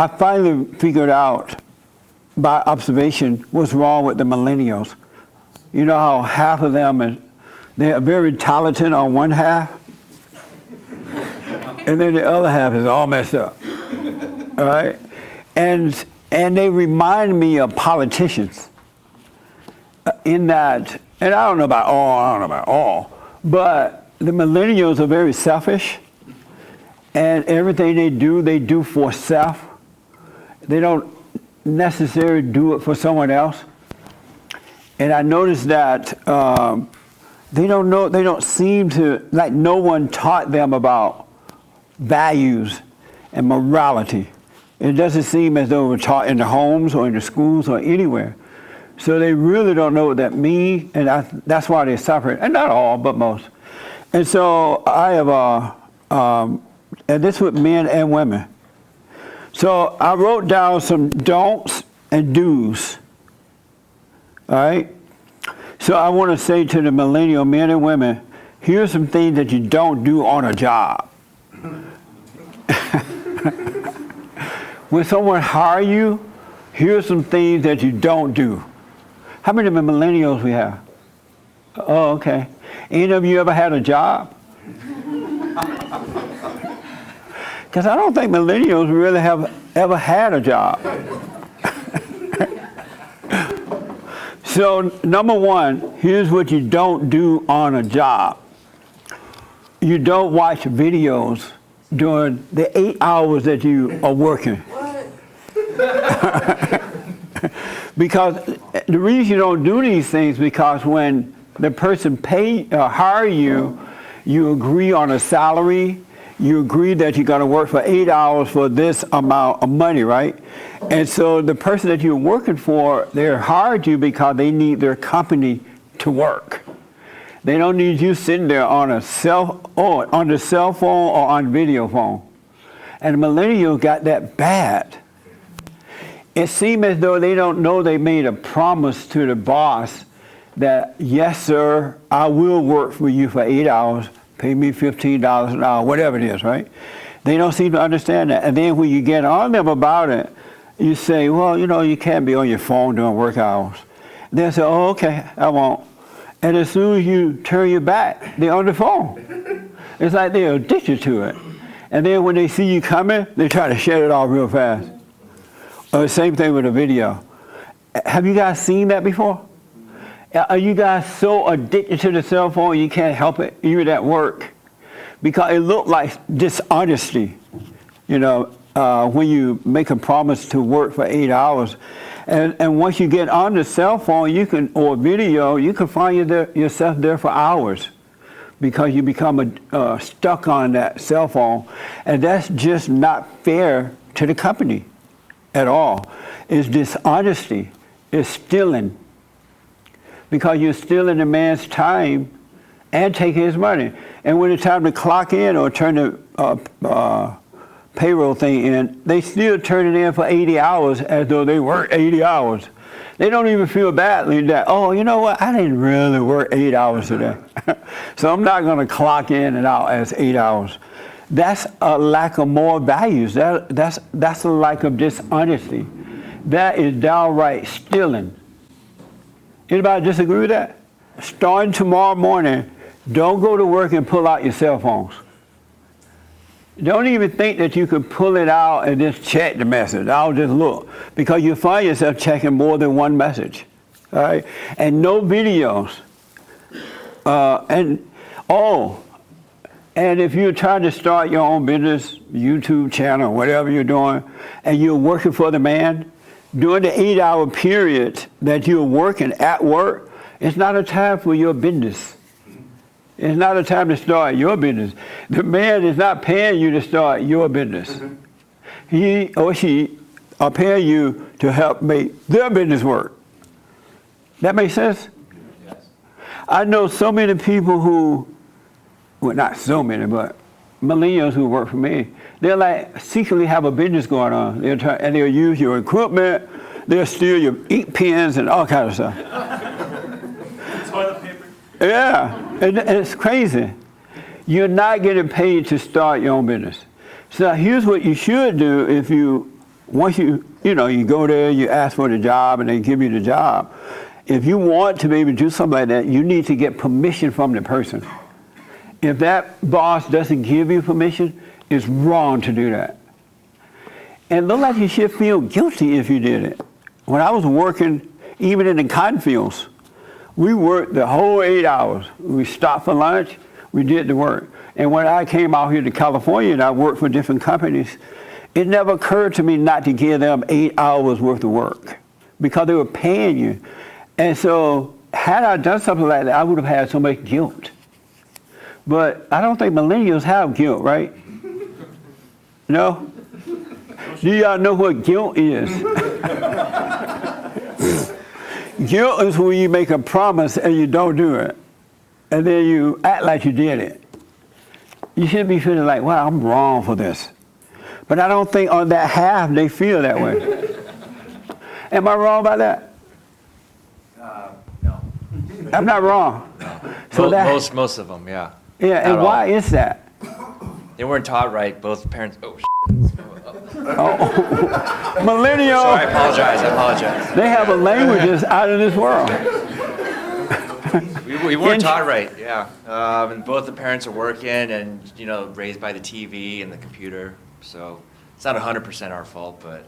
I finally figured out by observation what's wrong with the millennials. You know how half of them they are very talented on one half, and then the other half is all messed up. All right? And they remind me of politicians in that, and I don't know about all, but the millennials are very selfish, and everything they do for self. They don't necessarily do it for someone else. And I noticed that they don't seem to, like no one taught them about values and morality. It doesn't seem as though it was taught in the homes or in the schools or anywhere. So they really don't know what that means, and that's why they're suffering. And not all, but most. And so I have, and this with men and women. So I wrote down some don'ts and do's. All right? So I want to say to the millennial men and women, here's some things that you don't do on a job. When someone hires you, here's some things that you don't do. How many millennials we have? Oh, okay. Any of you ever had a job? Because I don't think millennials really have ever had a job. So, number one, here's what you don't do on a job. You don't watch videos during the 8 hours that you are working. Because the reason you don't do these things is because when the person hire you, you agree on a salary, you agree that you're going to work for 8 hours for this amount of money, right? And so the person that you're working for, they hired you because they need their company to work. They don't need you sitting there on the cell phone or on video phone. And the millennials got that bad. It seems as though they don't know they made a promise to the boss that, yes, sir, I will work for you for 8 hours, pay me $15 an hour, whatever it is, right? They don't seem to understand that. And then when you get on them about it, you say, well, you can't be on your phone during work hours. They'll say, oh, okay, I won't. And as soon as you turn your back, they're on the phone. It's like they're addicted to it. And then when they see you coming, they try to shut it off real fast. Same thing with a video. Have you guys seen that before? Are you guys so addicted to the cell phone you can't help it, even at work? Because it looked like dishonesty, when you make a promise to work for 8 hours. And once you get on the cell phone, or video, you can find yourself there for hours because you become stuck on that cell phone. And that's just not fair to the company at all. It's dishonesty. It's stealing. Because you're stealing a man's time and taking his money. And when it's time to clock in or turn the payroll thing in, they still turn it in for 80 hours as though they worked 80 hours. They don't even feel badly that, oh, you know what, I didn't really work 8 hours today. So I'm not going to clock in and out as 8 hours. That's a lack of moral values. That's a lack of dishonesty. That is downright stealing. Anybody disagree with that? Starting tomorrow morning, don't go to work and pull out your cell phones. Don't even think that you could pull it out and just check the message. I'll just look. Because you find yourself checking more than one message. All right? And no videos. And if you're trying to start your own business, YouTube channel, whatever you're doing, and you're working for the man, during the 8 hour period that you're working at work, it's not a time for your business. It's not a time to start your business. The man is not paying you to start your business. Mm-hmm. He or she are paying you to help make their business work. That makes sense? Yes. I know so many people well, not so many, but millennials who work for me, they'll secretly have a business going on. And they'll use your equipment, they'll steal your ink pens and all kinds of stuff. Toilet paper. Yeah, and it's crazy. You're not getting paid to start your own business. So here's what you should do if you once you go there, you ask for the job, and they give you the job. If you want to be able to do something like that, you need to get permission from the person. If that boss doesn't give you permission, it's wrong to do that. And look like you should feel guilty if you did it. When I was working, even in the cotton fields, we worked the whole 8 hours. We stopped for lunch, we did the work. And when I came out here to California and I worked for different companies, it never occurred to me not to give them 8 hours worth of work because they were paying you. And so had I done something like that, I would have had so much guilt. But I don't think millennials have guilt, right? No? Do y'all know what guilt is? Guilt is when you make a promise and you don't do it. And then you act like you did it. You shouldn't be feeling like, wow, I'm wrong for this. But I don't think on that half they feel that way. Am I wrong about that? No. I'm not wrong. No. So most of them, yeah. Yeah, and why is that? They weren't taught right. Both parents. Oh, millennials. Sorry, I apologize. They have a language that's out of this world. We weren't taught right, yeah. And both the parents are working and, raised by the TV and the computer. So it's not 100% our fault, but,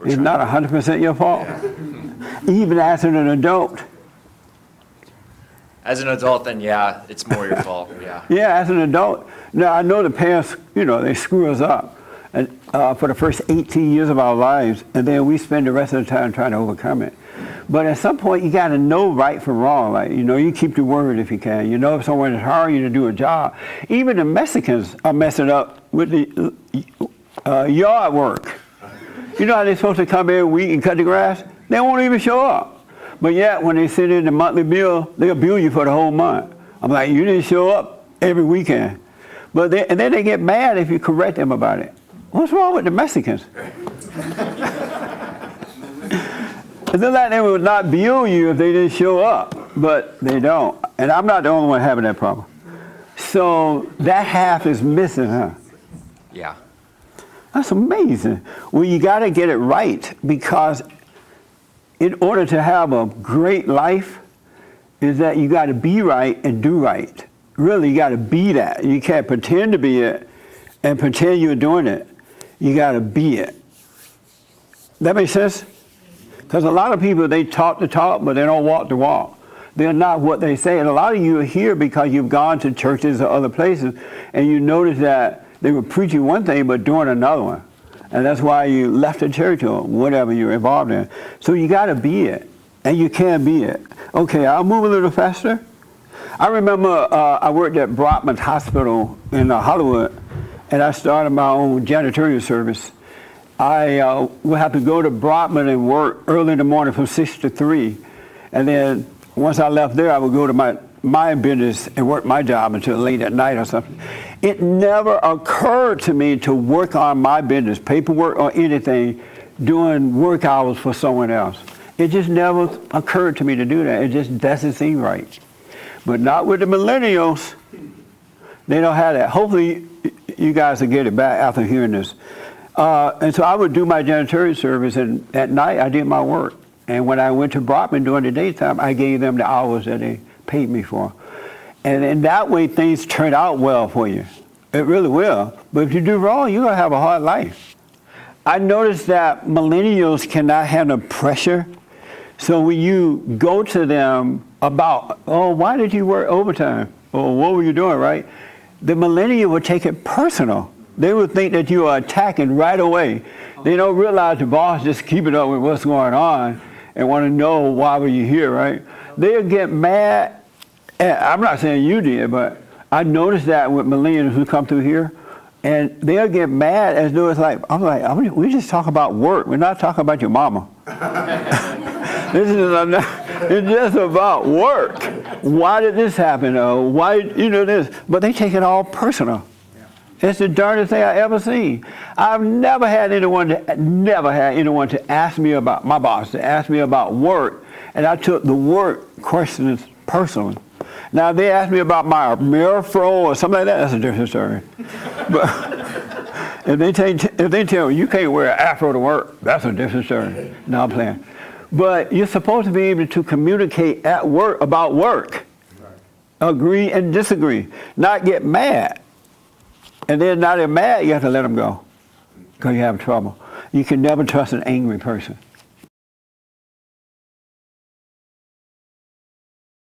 It's not 100% your fault? Yeah. Even as an adult? As an adult, then, yeah, it's more your fault, yeah. Yeah, as an adult. Now, I know the parents, they screw us up and, for the first 18 years of our lives, and then we spend the rest of the time trying to overcome it. But at some point, you got to know right from wrong. Like, you keep your word if you can. If someone is hiring you to do a job. Even the Mexicans are messing up with the yard work. You know how they're supposed to come every week and cut the grass? They won't even show up. But yet, when they send in the monthly bill, they'll bill you for the whole month. I'm like, you didn't show up every weekend. And then they get mad if you correct them about it. What's wrong with the Mexicans? It's like they would not bill you if they didn't show up, but they don't. And I'm not the only one having that problem. So that half is missing, huh? Yeah. That's amazing. Well, you got to get it right, because in order to have a great life is that you got to be right and do right. Really, you got to be that. You can't pretend to be it and pretend you're doing it. You got to be it. That makes sense? Because a lot of people, they talk the talk, but they don't walk the walk. They're not what they say. And a lot of you are here because you've gone to churches or other places, and you notice that they were preaching one thing but doing another one. And that's why you left the church or whatever you're involved in. So you got to be it, and you can be it. Okay, I'll move a little faster. I remember I worked at Brockman Hospital in Hollywood, and I started my own janitorial service. I would have to go to Brockman and work early in the morning from 6 to 3. And then once I left there, I would go to my business and work my job until late at night or something. It never occurred to me to work on my business, paperwork or anything, doing work hours for someone else. It just never occurred to me to do that. It just doesn't seem right. But not with the millennials. They don't have that. Hopefully you guys will get it back after hearing this. And so I would do my janitorial service, and at night I did my work. And when I went to Brockman during the daytime, I gave them the hours that they paid me for. And in that way, things turn out well for you. It really will. But if you do wrong, you're going to have a hard life. I noticed that millennials cannot handle pressure. So when you go to them about, why did you work overtime? Or what were you doing, right? The millennial would take it personal. They would think that you are attacking right away. They don't realize the boss just keeping up with what's going on and want to know why were you here, right? They'll get mad. And I'm not saying you did, but I noticed that with millennials who come through here, and they'll get mad as though it's like, we just talk about work. We're not talking about your mama. It's just about work. Why did this happen? Why, this? But they take it all personal. It's the darndest thing I ever seen. I've never had anyone to ask me about, my boss, to ask me about work, and I took the work questions personally. Now, if they ask me about my mirror flow or something like that, that's a different story. But If they tell you can't wear an afro to work, that's a different story. No, I'm playing. But you're supposed to be able to communicate at work about work. Agree and disagree. Not get mad. And then now they're mad, you have to let them go because you have trouble. You can never trust an angry person.